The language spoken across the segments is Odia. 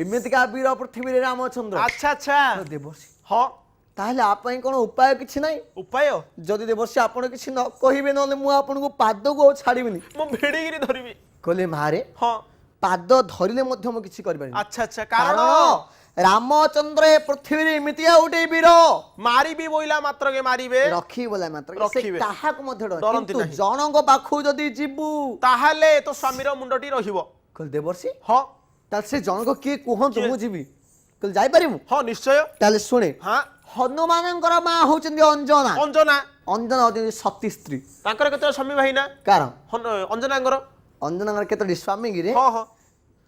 ଏମିତିକା ବୀର ପୃଥିବୀରେ ରାମଚନ୍ଦ୍ର। ଆଚ୍ଛା ଆଚ୍ଛା ଦେବର୍ଷି ହଁ ତାହେଲେ ଆ ପାଇଁ କ'ଣ ଉପାୟ କିଛି ନାହିଁ? ଉପାୟ ଯଦି ଦେବର୍ଷି ଆପଣ କିଛି ନ କହିବେ ନହେଲେ ମୁଁ ଆପଣଙ୍କୁ ପାଦକୁ ଆଉ ଛାଡ଼ିବିନି। ମୁଁ ଭିଡ଼ିକିରି ଧରିବି। କହିଲେ ମାରେ ହଁ ପାଦ ଧରିଲେ ମଧ୍ୟ ମୁଁ କିଛି କରିପାରିବି। ଆଚ୍ଛା ଆଚ୍ଛା କାରଣ ରାମଚନ୍ଦ୍ର ଏ ପୃଥିବୀରେ ଏମିତିଆ ଗୋଟେ ବୀର ମାରିବି ବୋଇଲା ମାତ୍ରକେ ମାରିବେ ରଖି ବୋଲା ମାତ୍ର ସେ ରଖିବେ। କାହାକୁ ମଧ୍ୟ ଡରନ୍ତି କିନ୍ତୁ ନାହିଁ। ଜଣଙ୍କ ପାଖକୁ ଯଦି ଯିବୁ ତାହେଲେ ତୋ ସ୍ୱାମୀର ମୁଣ୍ଡଟି ରହିବ। କହିଲେ ଦେବର୍ଷି ହଁ ତାହେଲେ ସେ ଜଣକ କିଏ କୁହନ୍ତୁ କିଏ? ମୁଁ ଯିବି। କହିଲେ ଯାଇପାରିବୁ? ହଁ ନିଶ୍ଚୟ ତାହେଲେ ଶୁଣେ ହଁ ହନୁମାନଙ୍କର ମା ହଉଛନ୍ତି ଅଞ୍ଜନା। ଅଞ୍ଜନା ଅଞ୍ଜନା ହଉଛନ୍ତି ସତୀ ସ୍ତ୍ରୀ। ତାଙ୍କର କେତେ ସ୍ୱାମୀ ଭାଇନା? କାର ଅଞ୍ଜନାଙ୍କର ଅଞ୍ଜନାଙ୍କର କେତୋଟି ସ୍ୱାମୀ କିରେ? ହଁ ହଁ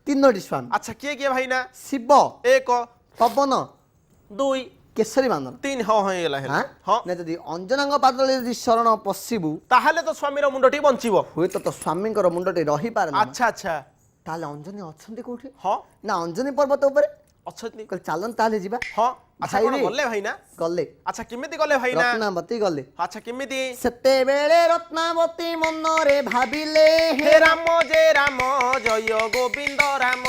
ତିନୋଟି ସ୍ୱାମୀ। ଆଚ୍ଛା କିଏ କିଏ ଭାଇନା? ଶିବ, ଏକ ପବନ, ଦୁଇ କେଶରୀ ବାନ୍ଦନ। ତିନି ହଁ ହଁ ହେଇଗଲା ହେଲା ହାଁ? ହଁ ନା ଯଦି ଅଞ୍ଜନାଙ୍କ ପାଦରେ ଯଦି ଶରଣ ପଶିବୁ ତାହେଲେ ତୋ ସ୍ୱାମୀର ମୁଣ୍ଡଟି ବଞ୍ଚିବ। ହୁଏତ ତୋ ସ୍ୱାମୀଙ୍କର ମୁଣ୍ଡଟି ରହିପାରେ ନା। ଆଚ୍ଛା ଆଚ୍ଛା ତାହେଲେ ଅଞ୍ଜନି ଅଛନ୍ତି କୋଉଠି? ହଁ ନା ଅଞ୍ଜନି ପର୍ବତ ଉପରେ। ଅଛନ୍ତି କହିଲେ ଚାଲନ୍ତୁ ତାହେଲେ ଯିବା। ହଁ ଆଚ୍ଛା ଭାଇ କଣ ରେ। ଗଲେ ଭାଇନା? ଗଲେ ଆଚ୍ଛା କେମିତି ଗଲେ ଭାଇନା? ରତ୍ନାବତୀ ଗଲେ। ଆଚ୍ଛା କେମିତି? ସେତେବେଳେ ରତ୍ନାବତୀ ମନରେ ଭାବିଲେ ହେ ରାମ ଯେ ରାମ ଜୟ ଗୋବିନ୍ଦ ରାମ।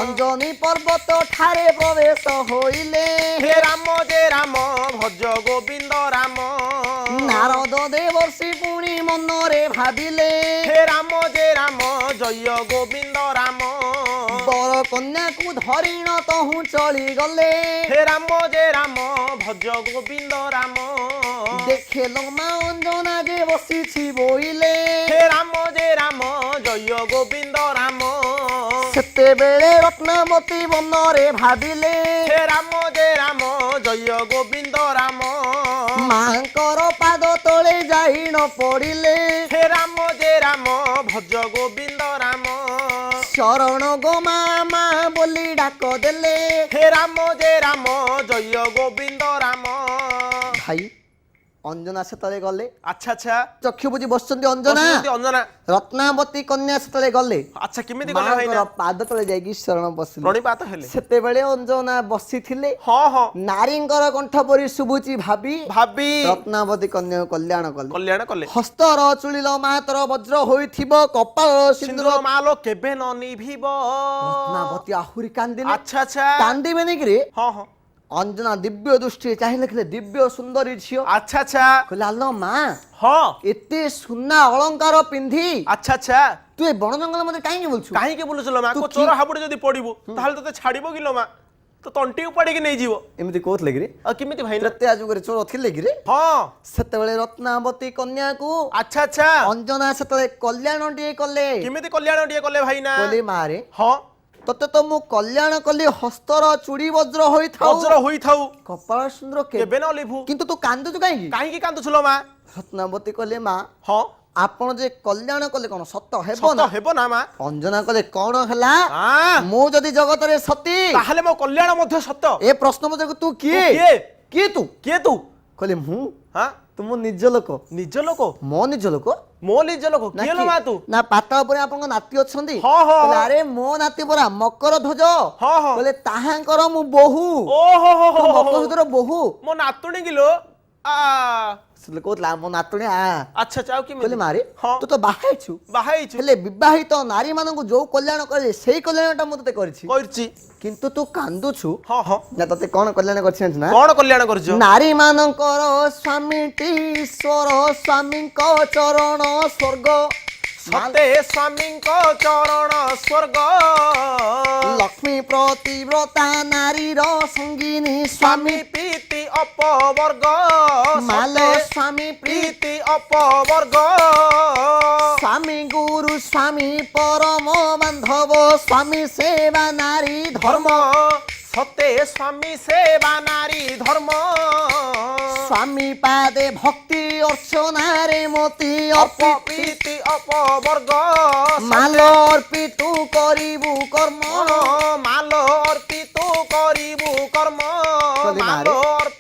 ଅଞ୍ଜନି ପର୍ବତ ଠାରେ ପ୍ରବେଶ ହୋଇଲେ ହେ ରାମ ଯେ ରାମ ଭଜ ଗୋବିନ୍ଦ ରାମ। ନାରଦ ଦେବର୍ଷି ପୁଣି ମନରେ ଭାବିଲେ ହେ ରାମ ଯେ ରାମ ଜୟ ଗୋବିନ୍ଦ ରାମ। ବର କନ୍ୟାକୁ ଧରିଣ ତହୁଁ ଚଳିଗଲେ ହେ ରାମ ଯେ ରାମ ଭଜ ଗୋବିନ୍ଦ ରାମ। ଦେଖିଲ ମା ଅଞ୍ଜନା ଯେ ବସିଛି ବୋଇଲେ ହେ ରାମ ଯେ ରାମ ଜୟ ଗୋବିନ୍ଦ ରାମ। ସେତେବେଳେ ରତ୍ନାବତୀ ମନରେ ଭାବିଲେ ହେ ରାମ ଯେ ରାମ ଜୟ ଗୋବିନ୍ଦ ରାମ। ମାଙ୍କର ପାଦ ତଳେ ଯାଇ ନ ପଡ଼ିଲେ ହେ ରାମ ଯେ ରାମ ଭଜ ଗୋବିନ୍ଦ ରାମ। ଶରଣ ଗୋ ମା ମା ବୋଲି ଡାକ ଦେଲେ। ହେ ରାମ ଯେ ରାମ ଜୟ ଗୋବିନ୍ଦ ରାମ। ଭାଇ ଅଞ୍ଜନା ସେତେବେଳେ ଗଲେ ଆଚ୍ଛା ଆଚ୍ଛା ଚକ୍ଷୁ ବୁଝି ବସିଛନ୍ତି ଅଞ୍ଜନା। ବସୁଛନ୍ତି ଅଞ୍ଜନା। ରତ୍ନାବତୀ କନ୍ୟା ସେତେବେଳେ ଗଲେ ଆଚ୍ଛା କେମିତି ଗଲେ ମାଙ୍କର ଭାଇନା? ପାଦ ତଳେ ଯାଇକି ଶରଣ ବସିଲେ। ପ୍ରଣିପାତ ହେଲେ। ସେତେବେଳେ ଅଞ୍ଜନା ବସିଥିଲେ ହଁ ହଁ ନାରୀଙ୍କର କଣ୍ଠ ପରି ଶୁଭୁଛି ଭାବି ଭାବି ରତ୍ନାବତୀ କନ୍ୟାକୁ କଲ୍ୟାଣ କଲେ। କଲ୍ୟାଣ କଲେ। ହସ୍ତର ଚୁଳିଲ ମାତର ବଜ୍ର ହୋଇଥିବ କପାଳ ସିନ୍ଦୁର। ସିନ୍ଦୁର ମାଲୋ କେବେ ନ ନିଭିବ। ରତ୍ନାବତୀ ଆହୁରି କାନ୍ଦିଲେ। ଆଚ୍ଛା ଆଚ୍ଛା କାନ୍ଦିବେନି କିରେ? ହଁ ହଁ ଅଞ୍ଜନା ଦିବ୍ୟ ଦୃଷ୍ଟିରେ ଚାହିଁ ଲେଖିଲେ ଦିବ୍ୟ ସୁନ୍ଦରୀ ଝିଅ। ଆଚ୍ଛା ଆଚ୍ଛା କହିଲେ ଆଲୋ ମା ହଁ ଏତେ ସୁନା ଅଳଙ୍କାର ପିନ୍ଧି ଆଚ୍ଛା ଆଚ୍ଛା ତୁ ଏ ବଣ ଜଙ୍ଗଲ ମধ্যে କାହିଁକି ବୁଲଛୁ? କାହିଁକି ବୁଲୁଛୁ ଲୋ ମା? ତୁ କୋ କି- ଚୋର ହାବୁଡେ ଯଦି ପଡିବୁ ତାହେଲେ ତତେ ଛାଡିବ କି ଲୋ ମା? ତ ତଣ୍ଟି ଉପାଡ଼ିକି ନେଇଯିବ। ଏମିତି କହୁଥିଲେ କିରେ? ଆଉ କେମିତି ଭାଇନା? ତ୍ରେତୟା ଯୁଗରେ ଚୋର ଥିଲେ କିରେ? ହଁ ସେତେବେଳେ ରତ୍ନାବତୀ କନ୍ୟାକୁ ଆଚ୍ଛା ଆଚ୍ଛା ଅଞ୍ଜନା ସେତେବେଳେ କଲ୍ୟାଣଟିଏ କଲେ। କେମିତି କଲ୍ୟାଣ ଟିକେ କଲେ ଭାଇନା? କହିଲେ ମାରେ ହଁ ତତେ ତ ମୁଁ କଲ୍ୟାଣ କଲି ହସ୍ତର ଚୁଡ଼ି ବଜ୍ର ହୋଇଥାଉ ବଜ୍ର ହୋଇଥାଉ କପାଳ ସୁନ୍ଦର କେବେ ନ ଲିଭୁ। କିନ୍ତୁ ତୁ କାନ୍ଦୁଛୁ କାହିଁକି? କାହିଁକି କାନ୍ଦୁଛୁ ଲୋ ମା? ରତ୍ନାବତୀ କହିଲେ ମା ହଁ ଆପଣ ଯେ କଲ୍ୟାଣ କଲେ କଣ ସତ ହେବ ସତ ନା? ହେବ ନା ମା? ଅଞ୍ଜନା କହିଲେ କଣ ହେଲା? ଆଁ, ମୁଁ ଯଦି ଜଗତରେ ସତୀ ତାହେଲେ ମୋ କଲ୍ୟାଣ ମଧ୍ୟ ସତ। ଏ ପ୍ରଶ୍ନ ପଚାରକୁ ତୁ କିଏ? କିଏ? କିଏ ତୁ? କିଏ ତୁ? କହିଲେ ମୁଁ ହଁ ତୁ ମୋ ନିଜ ଲୋକ। ନିଜ ଲୋକ? ମୋ ନିଜ ଲୋକ ମୋ ନିଜ ଲୋକ ନା କିଏ ଲୋ ମା ତୁ? ନା ପାତା ଉପରେ ଆପଣଙ୍କ ନାତି ଅଛନ୍ତି? ହଁ, ହଁ, କହିଲେ ହଁ। ଆରେ ମୋ ନାତି ପରା ମକର ଧ୍ୱଜ। ହଁ, ହଁ। କହିଲେ ତାହାଙ୍କର ମୁଁ ବୋହୁ। ଓହୋ ହୋ ତୁ ହୋ ମକର ହୋ ଧ୍ୱଜର ବୋହୁ। ମୋ ନାତୁଣୀ କିଲୋ। ଆ ସେ କହୁଥିଲା ମୋ ନାତୁଣୀ ଆ ଆଚ୍ଛା ଆଚ୍ଛା ଆଉ କହିଲେ କେମିତି? ମାରି ହଁ ତୁ ତ ବାହା ହେଇଛୁ ବାହା ହେଇଛୁ ହେଲେ ବିବାହିତ ନାରୀ ମାନଙ୍କୁ ଯୋଉ କଲ୍ୟାଣ କରିଲେ ସେଇ କଲ୍ୟାଣଟା ମୁଁ ତତେ କରିଛି କରିଛି। କିନ୍ତୁ ତୁ କାନ୍ଦୁଛୁ ହଁ ହଁ ନା ତତେ କଣ କଲ୍ୟାଣ କରିଛି ଜାଣିଛୁ ନା? କଣ କଲ୍ୟାଣ କରିଛ? ନାରୀ ମାନଙ୍କର ସ୍ୱାମୀଟି ଈଶ୍ୱର ସ୍ୱାମୀଙ୍କ ଚରଣ ସ୍ୱର୍ଗ ସତେ ସ୍ୱାମୀଙ୍କ ଚରଣ ସ୍ୱର୍ଗ। ଲକ୍ଷ୍ମୀ ପ୍ରତିବ୍ରତା ନାରୀର ସଙ୍ଗିନୀ ସ୍ୱାମୀ ସ୍ୱାମୀ ପ୍ରୀତି ଅପବର୍ଗ। ମାଲ ସତେ ସ୍ୱାମୀ ପ୍ରୀତି ଅପବର୍ଗ। ସ୍ୱାମୀ ଗୁରୁ ସ୍ୱାମୀ ପରମ ବାନ୍ଧବ ସ୍ୱାମୀ ସେବା ନାରୀ ଧର୍ମ ସତେ ସ୍ୱାମୀ ସେବା ନାରୀ ଧର୍ମ। ସ୍ୱାମୀ ପାଦେ ଭକ୍ତି ଅର୍ଚ୍ଚନାରେ ମତି ଅପପ୍ରୀତି ଅପବର୍ଗ। ମାଲ ଅର୍ପିତୁ କରିବୁ କର୍ମ ମାଲ ଅର୍ପିତ କରିବୁ କର୍ମ। କହିଲେ ମାଲ ମାରେ। ଅର୍ପିତ